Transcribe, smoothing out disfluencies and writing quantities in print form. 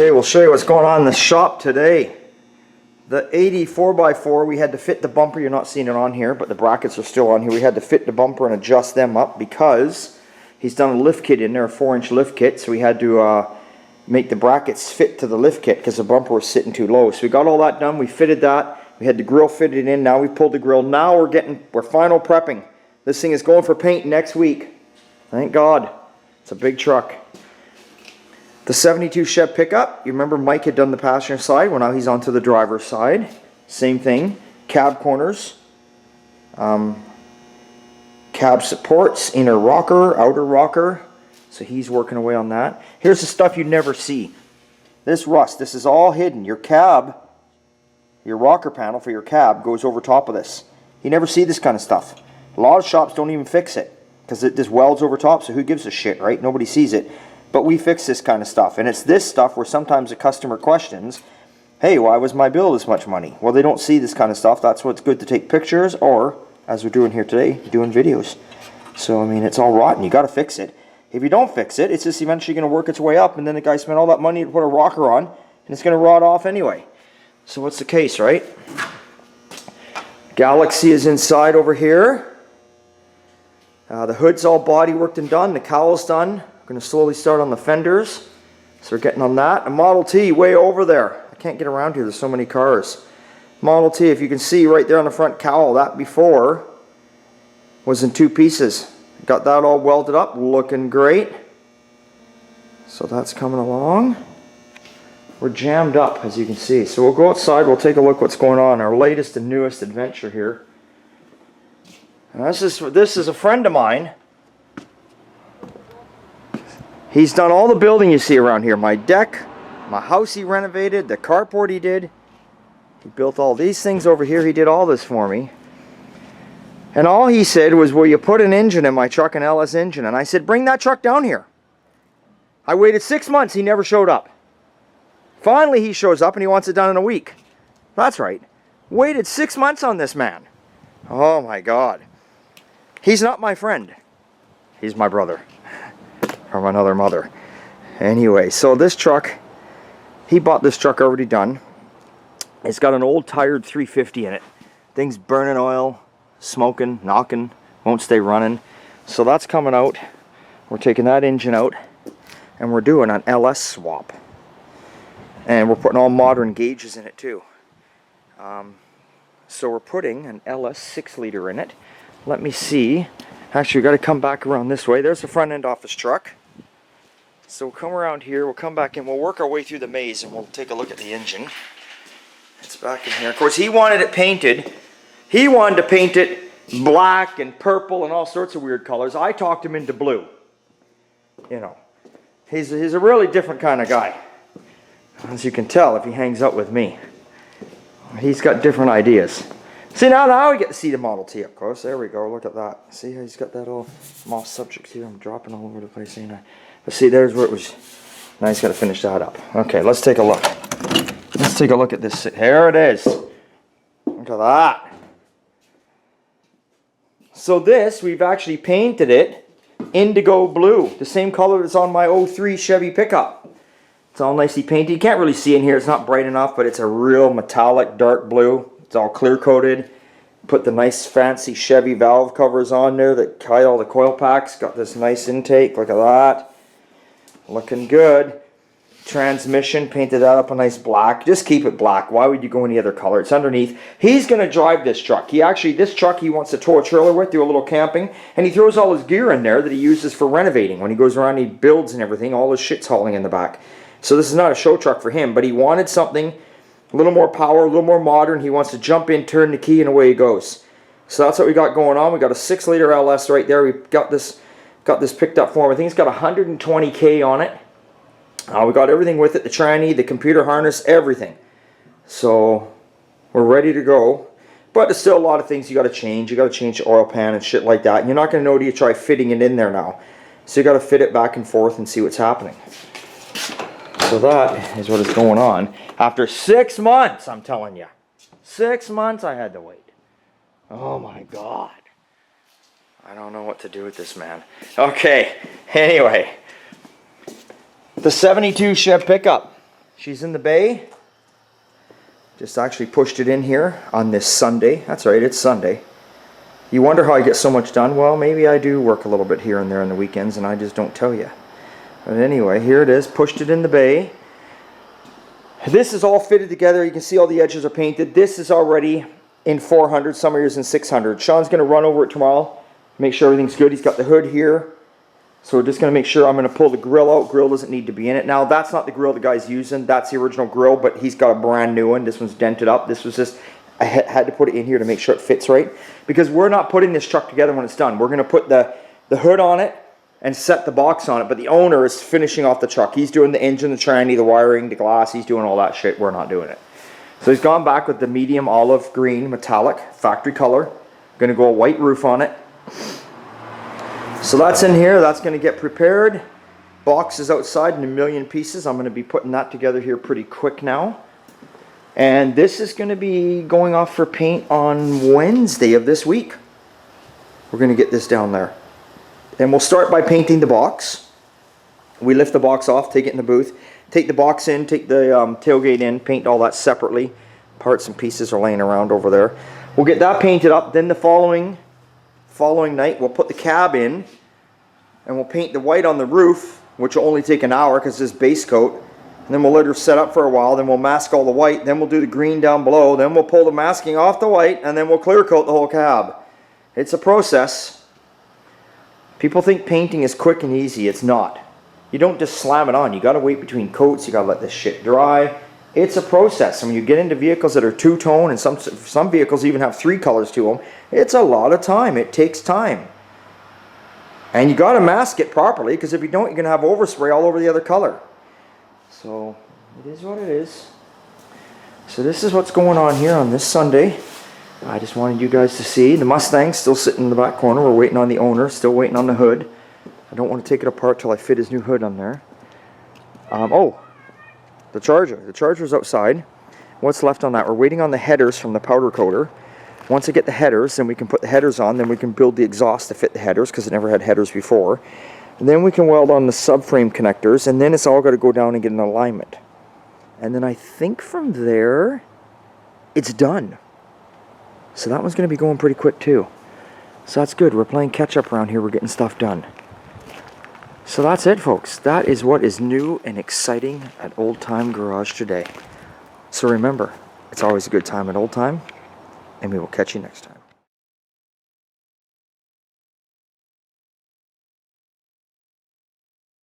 Okay, we'll show you what's going on in the shop today. The 84x4, we had to fit the bumper. You're not seeing it on here, but the brackets are still on here. We had to fit the bumper and adjust them up because he's done a lift kit in there, a 4-inch lift kit. So we had to make the brackets fit to the lift kit because the bumper was sitting too low. So we got all that done. We fitted that. We had the grill fitted in. Now we pulled the grill. Now we're final prepping. This thing is going for paint next week. Thank God. It's a big truck. The 72 Chevy pickup, you remember Mike had done the passenger side, well now he's onto the driver's side. Same thing, cab corners, cab supports, inner rocker, outer rocker, so he's working away on that. Here's the stuff you never see. This rust, this is all hidden. Your cab, your rocker panel for your cab goes over top of this. You never see this kind of stuff. A lot of shops don't even fix it because it just welds over top, so who gives a shit, right? Nobody sees it. But we fix this kind of stuff, and it's this stuff where sometimes a customer questions, hey, why was my bill this much money? Well, they don't see this kind of stuff. That's why it's good to take pictures, or, as we're doing here today, doing videos. So, I mean, it's all rotten. You got to fix it. If you don't fix it, it's just eventually going to work its way up, and then the guy spent all that money to put a rocker on, and it's going to rot off anyway. So what's the case, right? Galaxy is inside over here. The hood's all body worked and done. The cowl's done. We're going to slowly start on the fenders. So we're getting on that. A Model T way over there. I can't get around here. There's so many cars. Model T, if you can see right there on the front cowl, that before was in 2 pieces. Got that all welded up. Looking great. So that's coming along. We're jammed up, as you can see. So we'll go outside. We'll take a look what's going on. Our latest and newest adventure here. Now this is a friend of mine. He's done all the building you see around here. My deck, my house he renovated, the carport he did. He built all these things over here. He did all this for me. And all he said was, will you put an engine in my truck, an LS engine? And I said, bring that truck down here. I waited 6 months. He never showed up. Finally he shows up and he wants it done in a week. That's right. Waited 6 months on this man. Oh my God. He's not my friend. He's my brother. From another mother. Anyway, so this truck, he bought this truck already done. It's got an old tired 350 in it. Thing's burning oil, smoking, knocking, won't stay running. So that's coming out. We're taking that engine out and we're doing an LS swap. And we're putting all modern gauges in it too. So we're putting an LS 6-liter in it. Let me see. Actually, we've got to come back around this way. There's the front end off this truck. So we'll come around here, we'll come back in, we'll work our way through the maze and we'll take a look at the engine. It's back in here. Of course, he wanted it painted. He wanted to paint it black and purple and all sorts of weird colors. I talked him into blue. You know, he's a really different kind of guy. As you can tell if he hangs out with me. He's got different ideas. See, now we get to see the Model T up close. There we go, look at that. See how he's got that all, I'm off subject here. I'm dropping all over the place, ain't I? But see, there's where it was. Now he's got to finish that up. Okay, let's take a look. Let's take a look at this. Here it is. Look at that. So this, we've actually painted it indigo blue. The same color that's on my 03 Chevy pickup. It's all nicely painted. You can't really see in here. It's not bright enough, but it's a real metallic dark blue. It's all clear coated. Put the nice fancy Chevy valve covers on there that hide all the coil packs. Got this nice intake. Look at that. Looking good. Transmission, painted that up a nice black. Just keep it black. Why would you go any other color? It's underneath. He's going to drive this truck. This truck he wants to tow a trailer with, do a little camping, and he throws all his gear in there that he uses for renovating. When he goes around, he builds and everything. All his shit's hauling in the back. So this is not a show truck for him, but he wanted something a little more power, a little more modern. He wants to jump in, turn the key, and away he goes. So that's what we got going on. We got a 6-liter LS right there. We've got this picked up for him. I think it's got 120K on it. We got everything with it, the tranny, the computer harness, everything. So we're ready to go. But there's still a lot of things you got to change. You got to change the oil pan and shit like that. And you're not going to know till you try fitting it in there now. So you got to fit it back and forth and see what's happening. So that is what is going on. After 6 months, I'm telling you. 6 months I had to wait. Oh my God. I don't know what to do with this man. Okay, anyway. The 72 Chevy pickup. She's in the bay. Just actually pushed it in here on this Sunday. That's right, it's Sunday. You wonder how I get so much done? Well, maybe I do work a little bit here and there on the weekends and I just don't tell you. But anyway, here it is. Pushed it in the bay. This is all fitted together. You can see all the edges are painted. This is already in 400. Some areas in 600. Sean's going to run over it tomorrow. Make sure everything's good. He's got the hood here. So we're just going to make sure. I'm going to pull the grill out. Grill doesn't need to be in it. Now, that's not the grill the guy's using. That's the original grill, but he's got a brand new one. This one's dented up. This was just, I had to put it in here to make sure it fits right. Because we're not putting this truck together when it's done. We're going to put the hood on it and set the box on it. But the owner is finishing off the truck. He's doing the engine, the tranny, the wiring, the glass. He's doing all that shit. We're not doing it. So he's gone back with the medium olive green metallic factory color. Going to go a white roof on it. So that's in here. That's going to get prepared. Box is outside in a million pieces. I'm going to be putting that together here pretty quick now. And this is going to be going off for paint on Wednesday of this week. We're going to get this down there. And we'll start by painting the box. We lift the box off, take it in the booth, take the box in, take the tailgate in, paint all that separately. Parts and pieces are laying around over there. We'll get that painted up. Then the following night, we'll put the cab in, and we'll paint the white on the roof, which will only take an hour because it's base coat. And then we'll let her set up for a while. Then we'll mask all the white. Then we'll do the green down below. Then we'll pull the masking off the white, and then we'll clear coat the whole cab. It's a process. People think painting is quick and easy. It's not. You don't just slam it on. You got to wait between coats. You got to let this shit dry. It's a process. And when you get into vehicles that are two-tone, and some vehicles even have 3 colors to them, it's a lot of time. It takes time. And you got to mask it properly, because if you don't, you're going to have overspray all over the other color. So it is what it is. So this is what's going on here on this Sunday. I just wanted you guys to see. The Mustang's still sitting in the back corner. We're waiting on the owner, still waiting on the hood. I don't want to take it apart till I fit his new hood on there. Oh, the Charger. The Charger's outside. What's left on that? We're waiting on the headers from the powder coater. Once I get the headers, then we can put the headers on. Then we can build the exhaust to fit the headers, because it never had headers before. And then we can weld on the subframe connectors, and then it's all got to go down and get an alignment. And then I think from there, it's done. So that one's going to be going pretty quick too. So that's good. We're playing catch up around here. We're getting stuff done. So that's it, folks. That is what is new and exciting at Old Time Garage today. So remember, it's always a good time at Old Time, and we will catch you next time.